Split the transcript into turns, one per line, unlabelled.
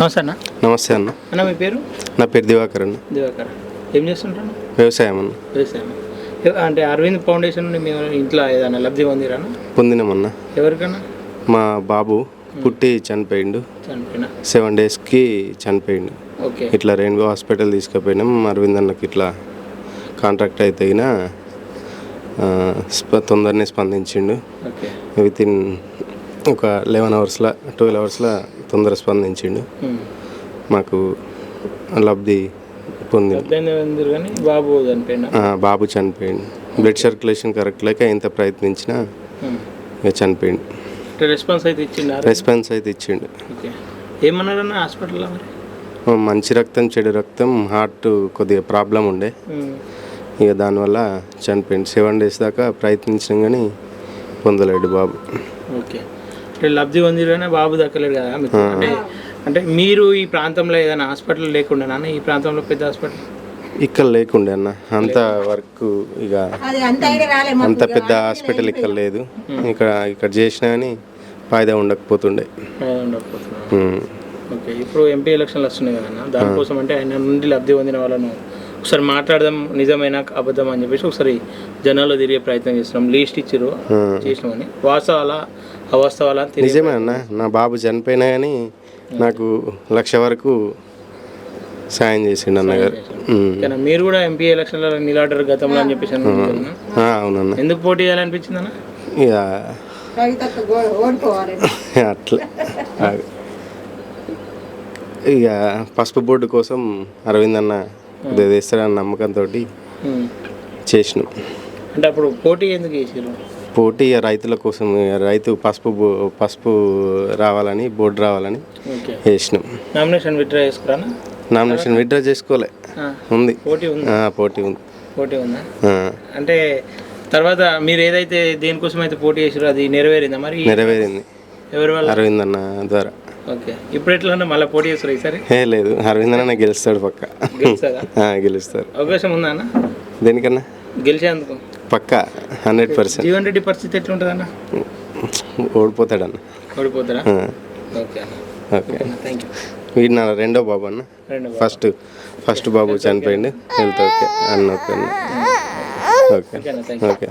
నమస్తే అన్న.
నమస్తే అన్న.
అన్న మీ పేరు?
నా పేరు దివాకర్ అన్న.
దివాకర్. ఏం చేస్తుంటాను?
వ్యవసాయం అన్న.
వ్యవసాయం. అంటే అరవింద్ ఫౌండేషన్ నుండి మీ ఇంట్లో ఏదైనా లబ్ధి పొందిరా?
పొందినామన్న.
ఎవరికన్నా?
మా బాబు పుట్టి చనిపోయిండు. 7 డేస్కి చనిపోయిండు.
ఓకే.
ఇట్లా రెయిన్బో హాస్పిటల్ తీసుకుపోయినాం. అరవింద్ అన్నకి ఇట్లా కాంట్రాక్ట్ అయితే తొందరనే స్పందించిండు. వితిన్ ఒక 11 అవర్స్లో 12 అవర్స్లో తొందర స్పందించిండు. మాకు లబ్ధి పొందింది. బాబు చనిపోయిండు. బ్లడ్ సర్క్యులేషన్ కరెక్ట్ లేక ఎంత ప్రయత్నించినా ఇక చనిపోయిండు. రెస్పాన్స్ అయితే ఇచ్చిండు.
ఏమన్నారన్న హాస్పిటల్లో?
మంచి రక్తం చెడు రక్తం, హార్ట్ కొద్దిగా ప్రాబ్లం ఉండే, ఇక దానివల్ల చనిపోయింది. 7 డేస్ దాకా ప్రయత్నించినాం కానీ పొందలేడు బాబు.
ఓకే. లబ్ధి పొందిరుగానే బాబు దక్కలేడు కదా. అంటే మీరు ఈ ప్రాంతంలో ఏదైనా హాస్పిటల్ లేకుండా ఈ ప్రాంతంలో పెద్ద హాస్పిటల్
ఇక్కడ లేకుండే అన్న. అంత వరకు ఇక అంత పెద్ద హాస్పిటల్ ఇక్కడ లేదు. ఇక్కడ చేసినా కానీ ఫాయిదా ఉండకపోతుండే.
ఓకే. ఇప్పుడు ఎంపీ ఎలక్షన్లు వస్తున్నాయి కదన్నా, దానికోసం అంటే ఆయన నుండి లబ్ధి పొందిన వాళ్ళను ఒకసారి మాట్లాడదాం, నిజమైన అబద్ధం అని చెప్పేసి ఒకసారి జనాల్లో తిరిగే ప్రయత్నం చేస్తున్నాం. లీస్ట్ ఇచ్చారు చేసినామని, వాస్తవాలా అవాస్తవాలా?
నిజమే అన్న. నా బాబు చనిపోయినా కానీ నాకు 1,00,000 వరకు సాయం చేసిండు అన్నగారు.
మీరు కూడా ఎంపీ ఎలక్షన్లో నిలబడ్డారు గతంలో అని చెప్పేసి
అవునన్న.
ఎందుకు పోటీ చేయాలనిపించింది అన్న?
ఇక అట్లా ఇక పసుపు బోర్డు కోసం అరవింద్ అన్న వేస్తారన్న నమ్మకంతో చేసినాం.
అంటే అప్పుడు పోటీ ఎందుకు చేసారు?
పోటీ రైతుల కోసం, రైతు పసుపు రావాలని, బోర్డు రావాలని వేసినాం.
నామినేషన్ విత్డ్రా చేసుకురా?
నామినేషన్ విత్డ్రా చేసుకోలే, ఉంది. పోటీ
ఉందా? అంటే తర్వాత మీరు ఏదైతే దేనికోసం అయితే పోటీ చేసారో అది నెరవేరిందా? మరి
నెరవేరింది.
ఎవరి వల్ల?
అరవింద్ అన్న ద్వారా.
ఓకే. ఇప్పుడు ఎట్లా మళ్ళీ పోటీ చేస్తారు ఈసారి?
లేదు, అరవింద్ అన్న గెలుస్తాడు పక్క. గెలుస్తారు.
అవకాశం ఉందా అన్న?
దేనికన్నా?
గెలిచేందుకు
పక్క 100%.
జీవన్ రెడ్డి పరిస్థితి ఎట్లుంటుంది అన్న?
ఓడిపోతాడన్న.
ఓడిపోతాడా? ఓకే అన్న.
Okay,
thank you.
వీడు నా రెండో బాబు అన్న. ఫస్ట్ బాబు చనిపోయింది. హెల్త్ ఓకే అన్న. ఓకే.